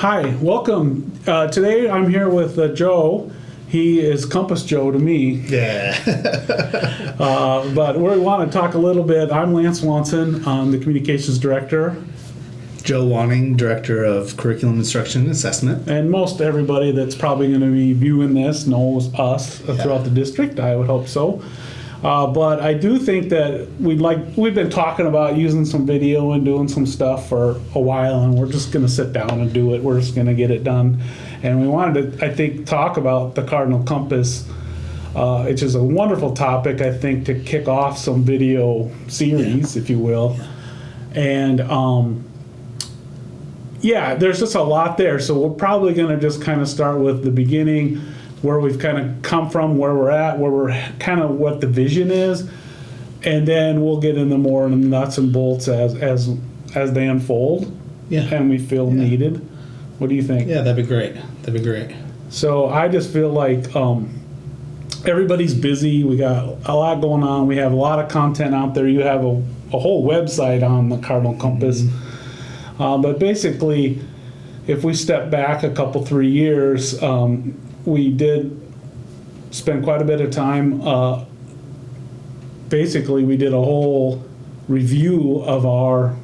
Hi, welcome. Today I'm here with Joe. He is Compass Joe to me. Yeah. But we want to talk a little bit. I'm Lance Swanson. I'm the Communications Director. Joe Wanning, Director of Curriculum Instruction and Assessment. And most everybody that's probably going to be viewing this knows us throughout the district. I would hope so. But I do think that we've been talking about using some video and doing some stuff for a while, and we're just going to sit down and do it. We're just going to get it done. And we wanted to, I think, talk about the Cardinal Compass, which is a wonderful topic, I think, to kick off some video series, if you will. And there's just a lot there. So we're probably going to just kind of start with the beginning, where we've kind of come from, where we're at, where we're kind of what the vision is, and then we'll get into more nuts and bolts as they unfold. Yeah. And we feel needed. What do you think? Yeah, that'd be great. So I just feel like everybody's busy. We got a lot going on. We have a lot of content out there. You have a whole website on the Cardinal Compass. Mm-hmm. But basically, if we step back a couple, 3 years, we did spend quite a bit of time. Basically, we did a whole review of our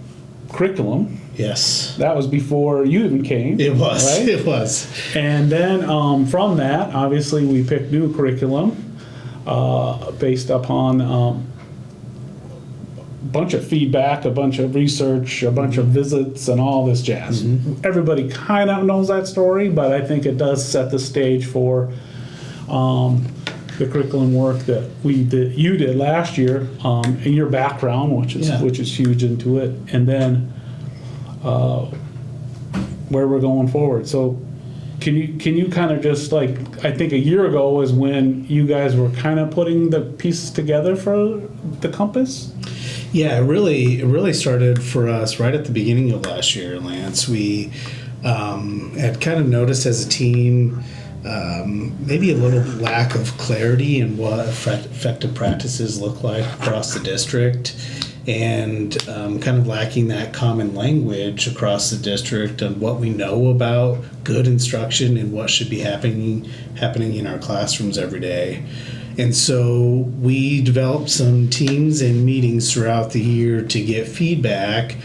curriculum. Yes. That was before you even came. It was. Right? It was. And then from that, obviously, we picked new curriculum based upon a bunch of feedback, a bunch of research, a bunch of visits, and all this jazz. Mm-hmm. Everybody kind of knows that story, but I think it does set the stage for the curriculum work that you did last year, and your background, which is huge into it, and then where we're going forward. So can you kind of just, like, I think a year ago was when you guys were kind of putting the pieces together for the Compass? Yeah, it really started for us right at the beginning of last year, Lance. We had kind of noticed as a team maybe a little lack of clarity in what effective practices look like across the district, and kind of lacking that common language across the district on what we know about good instruction and what should be happening in our classrooms every day. And so we developed some teams and meetings throughout the year to get feedback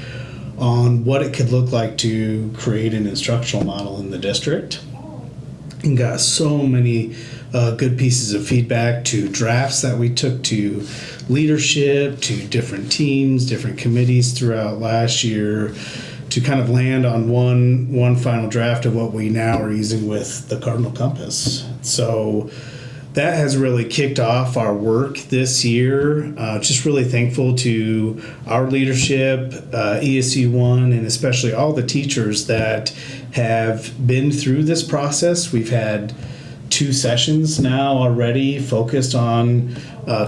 on what it could look like to create an instructional model in the district, and got so many good pieces of feedback, to drafts that we took to leadership, to different teams, different committees throughout last year, to kind of land on one final draft of what we now are using with the Cardinal Compass. So that has really kicked off our work this year. Just really thankful to our leadership, ESU1, and especially all the teachers that have been through this process. We've had 2 sessions now already focused on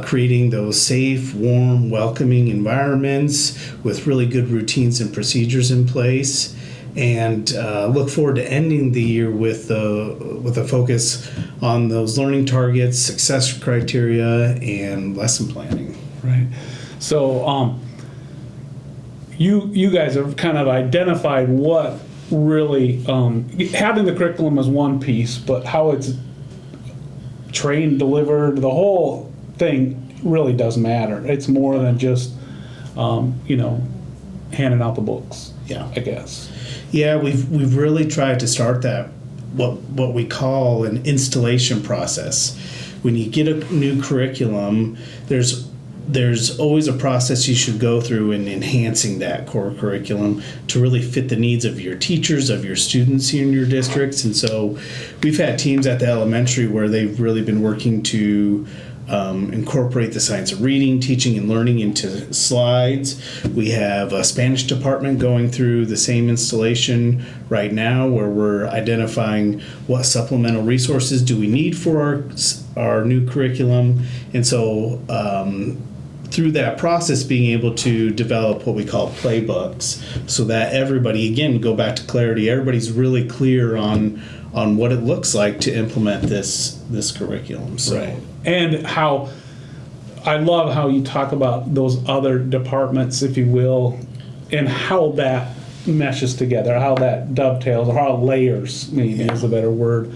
creating those safe, warm, welcoming environments with really good routines and procedures in place. And look forward to ending the year with a focus on those learning targets, success criteria, and lesson planning. Right. So you guys have kind of identified what really having the curriculum is one piece, but how it's trained, delivered, the whole thing really does matter. It's more than just handing out the books. Yeah, I guess. Yeah, we've really tried to start that what we call an installation process. When you get a new curriculum, there's always a process you should go through in enhancing that core curriculum to really fit the needs of your teachers, of your students here in your districts. And so we've had teams at the elementary where they've really been working to incorporate the science of reading, teaching, and learning into slides. We have a Spanish department going through the same installation right now, where we're identifying what supplemental resources do we need for our new curriculum. And so through that process, being able to develop what we call playbooks, so that everybody, again, go back to clarity, everybody's really clear on what it looks like to implement this curriculum. So. Right. And how I love how you talk about those other departments, if you will, and how that meshes together, how that dovetails, or how it layers, maybe is a better word,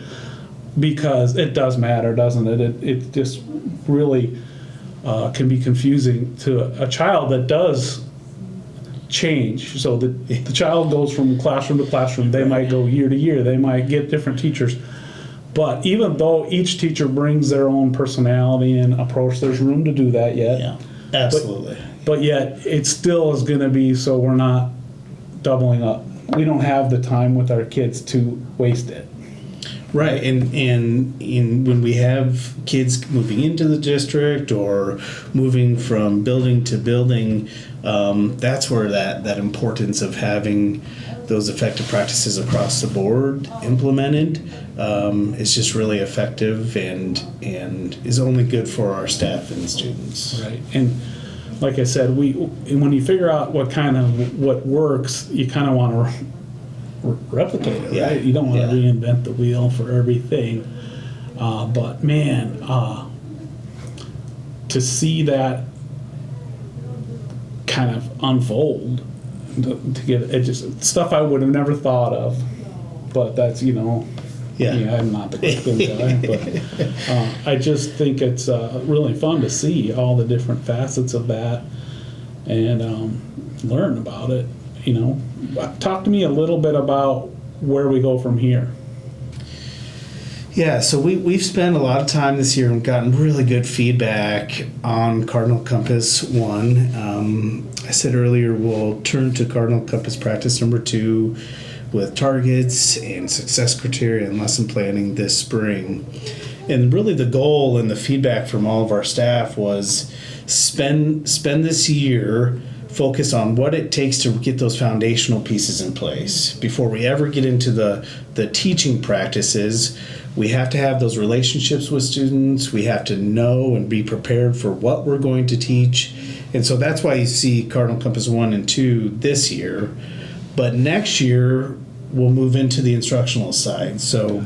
because it does matter, doesn't it? It just really can be confusing to a child that does change. So the child goes from classroom to classroom. They might go year to year. They might get different teachers. But even though each teacher brings their own personality and approach, there's room to do that yet. Yeah, absolutely. But yet, it still is going to be so we're not doubling up. We don't have the time with our kids to waste it. Right, and when we have kids moving into the district or moving from building to building, that's where that importance of having those effective practices across the board implemented is just really effective and is only good for our staff and students. Right, and like I said, when you figure out what works, you kind of want to replicate it, right? You don't want to reinvent the wheel for everything. But man, to see that kind of unfold, to get it, just stuff I would have never thought of. But that's, I'm not the good guy, but I just think it's really fun to see all the different facets of that and learn about it. Talk to me a little bit about where we go from here. Yeah, so we've spent a lot of time this year and gotten really good feedback on Cardinal Compass 1. I said earlier we'll turn to Cardinal Compass practice number 2 with targets and success criteria and lesson planning this spring. And really the goal and the feedback from all of our staff was spend this year focus on what it takes to get those foundational pieces in place. Before we ever get into the teaching practices, we have to have those relationships with students. We have to know and be prepared for what we're going to teach. And so that's why you see Cardinal Compass 1 and 2 this year. But next year, we'll move into the instructional side. So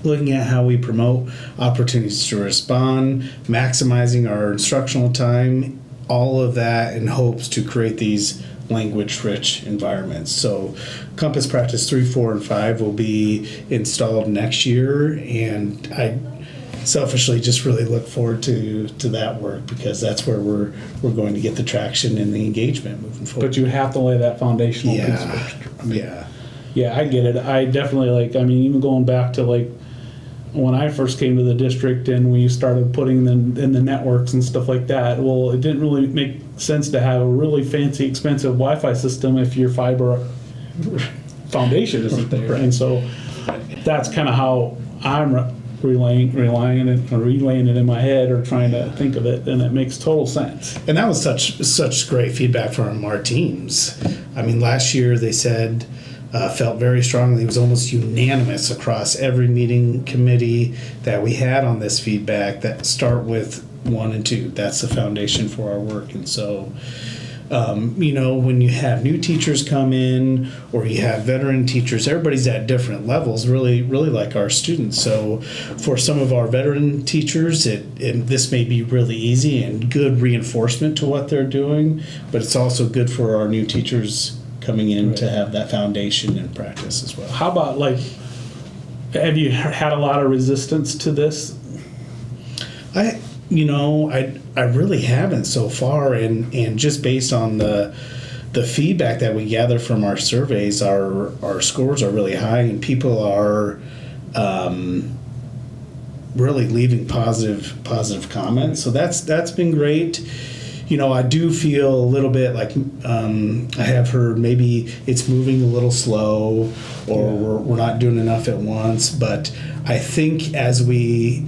looking at how we promote opportunities to respond, maximizing our instructional time, all of that in hopes to create these language-rich environments. So Compass Practice 3, 4, and 5 will be installed next year, and I selfishly just really look forward to that work because that's where we're going to get the traction and the engagement moving forward. But you have to lay that foundational piece first. Yeah, I get it. I definitely even going back to when I first came to the district and we started putting them in the networks and stuff like that, well, it didn't really make sense to have a really fancy, expensive Wi-Fi system if your fiber foundation isn't there. Right. And so that's kind of how I'm relaying it in my head or trying to think of it, and it makes total sense. And that was such great feedback from our teams. I mean, last year they said, felt very strongly, it was almost unanimous across every meeting committee that we had on this feedback that start with 1 and 2. That's the foundation for our work. And so, when you have new teachers come in or you have veteran teachers, everybody's at different levels, really, really like our students. So for some of our veteran teachers, this may be really easy and good reinforcement to what they're doing, but it's also good for our new teachers coming in to have that foundation and practice as well. How about have you had a lot of resistance to this? I really haven't so far, and just based on the feedback that we gather from our surveys, our scores are really high, and people are really leaving positive comments. So that's been great. I do feel a little bit like I have heard maybe it's moving a little slow or we're not doing enough at once. But I think as we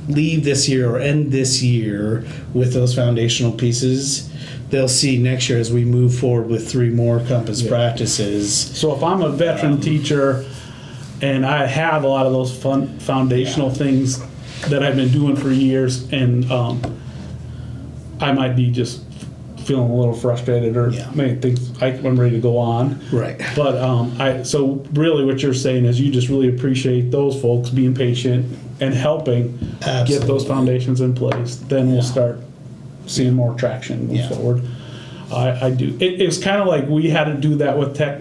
leave this year or end this year with those foundational pieces, they'll see next year as we move forward with 3 more Compass practices. So if I'm a veteran teacher and I have a lot of those foundational things that I've been doing for years, and I might be just feeling a little frustrated or maybe think I'm ready to go on. Right. But so really what you're saying is you just really appreciate those folks being patient and helping get those foundations in place. Then we'll start seeing more traction move forward. I do. It was kind of like we had to do that with tech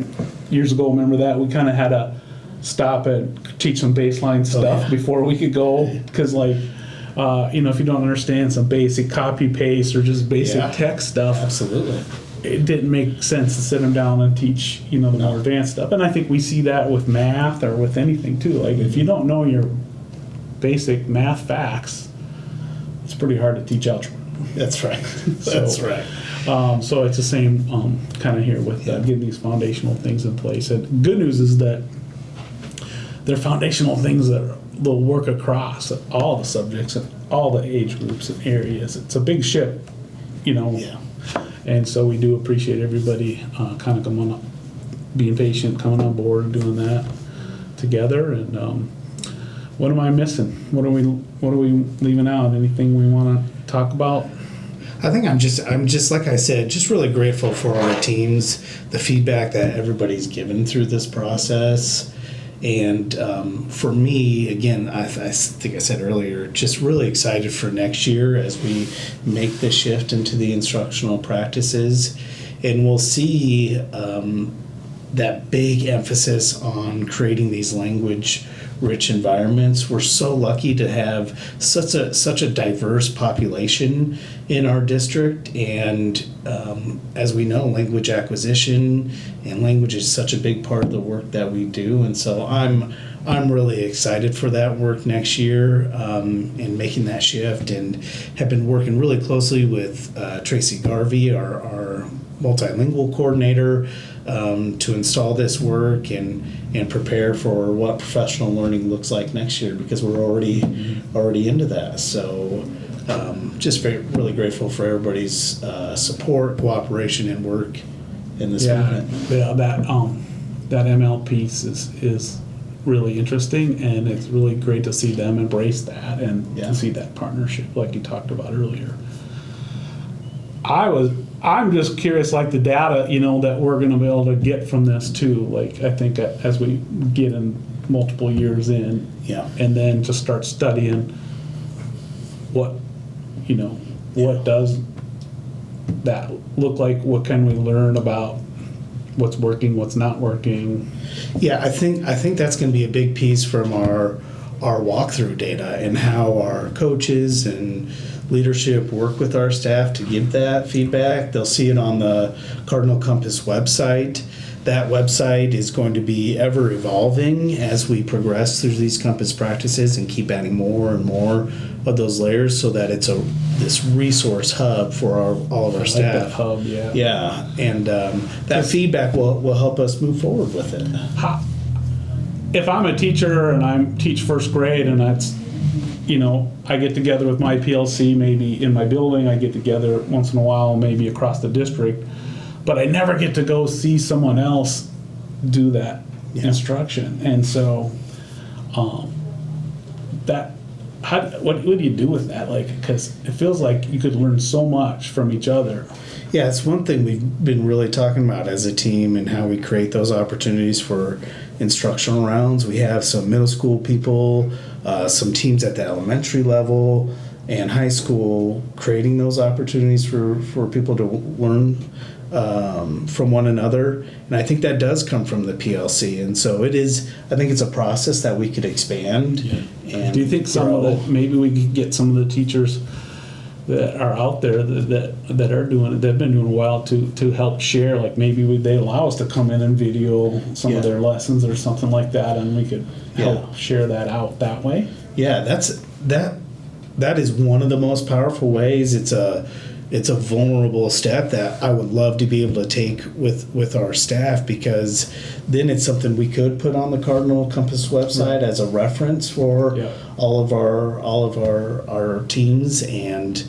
years ago. Remember that? We kind of had to stop and teach some baseline stuff before we could go, because like, if you don't understand some basic copy paste or just basic text stuff, Absolutely. it didn't make sense to sit them down and teach, the more advanced stuff. And I think we see that with math or with anything too. Like if you don't know your basic math facts, it's pretty hard to teach algebra. That's right. That's right. So it's the same kind of here with getting these foundational things in place. And good news is that they're foundational things that they'll work across all the subjects and all the age groups and areas. It's a big ship, Yeah. And so we do appreciate everybody kind of coming up, being patient, coming on board and doing that together. And what am I missing? What are we leaving out? Anything we want to talk about? I think I'm just like I said, just really grateful for our teams, the feedback that everybody's given through this process. And for me, again, I think I said earlier, just really excited for next year as we make the shift into the instructional practices. And we'll see that big emphasis on creating these language-rich environments. We're so lucky to have such a diverse population in our district, and as we know, language acquisition and language is such a big part of the work that we do. And so I'm really excited for that work next year, and making that shift, and have been working really closely with Tracy Garvey, our multilingual coordinator, to install this work and prepare for what professional learning looks like next year, because we're already into that. So just really grateful for everybody's support, cooperation, and work in this movement. Yeah, that ML piece is really interesting, and it's really great to see them embrace that and to see that partnership like you talked about earlier. I'm just curious, like the data, that we're going to be able to get from this too. Like I think as we get in multiple years in, and then just start studying what does that look like? What can we learn about what's working, what's not working? Yeah, I think that's going to be a big piece from our walkthrough data, and how our coaches and leadership work with our staff to give that feedback. They'll see it on the Cardinal Compass website. That website is going to be ever evolving as we progress through these Compass practices and keep adding more and more of those layers, so that it's this resource hub for all of our staff. Like that hub, yeah, and that feedback will help us move forward with it. If I'm a teacher and I teach first grade, and that's I get together with my PLC, maybe in my building, I get together once in a while, maybe across the district, but I never get to go see someone else do that instruction. And so what do you do with that? Like, because it feels like you could learn so much from each other. Yeah, it's one thing we've been really talking about as a team, and how we create those opportunities for instructional rounds. We have some middle school people, some teams at the elementary level and high school, creating those opportunities for people to learn from one another. And I think that does come from the PLC. And so I think it's a process that we could expand. Yeah. And do you think maybe we could get some of the teachers that are out there that are doing it, they've been doing a while, to help share? Like maybe they allow us to come in and video some of their lessons or something like that, and we could help share that out that way. Yeah, that is one of the most powerful ways. It's a vulnerable step that I would love to be able to take with our staff, because then it's something we could put on the Cardinal Compass website as a reference for all of our teams, and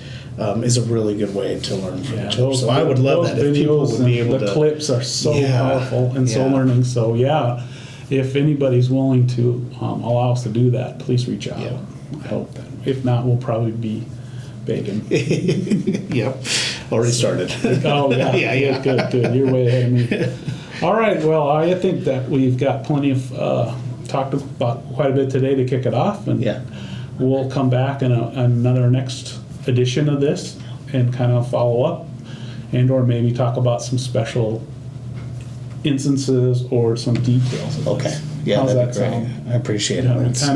is a really good way to learn from each other. So I would love that if people would be able to. The clips are so powerful and so learning. So if anybody's willing to allow us to do that, please reach out. I hope that. If not, we'll probably be begging. Yep, already started. Oh yeah, good. You're way ahead of me. All right, well, I think that we've got plenty of talked about quite a bit today to kick it off, and we'll come back in another next edition of this and kind of follow up and or maybe talk about some special instances or some details of Okay. this. Yeah, How's that'd that be great. sound? I appreciate it. Yeah, we Lance.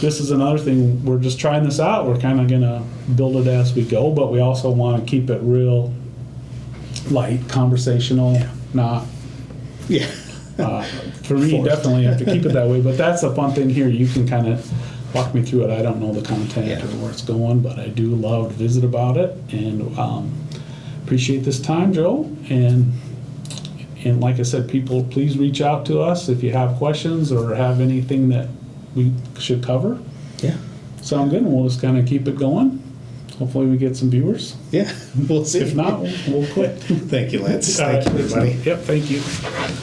this is another thing, we're just trying this out, we're kind of gonna build it as we go, but we also want to keep it real light, conversational, not, Yeah. for me, Forced. definitely have to keep it that way, but that's the fun thing here, you can kind of walk me through it, I don't know the content Yeah. or where it's going, but I do love to visit about it, and appreciate this time, Joe, and like I said, people, please reach out to us if you have questions or have anything that we should cover. Yeah. Sound good? And we'll just kind of keep it going. Hopefully we get some viewers. Yeah. We'll see. If not, we'll quit. Thank you, Lance. All Thank right. you, everybody. Yep, thank you.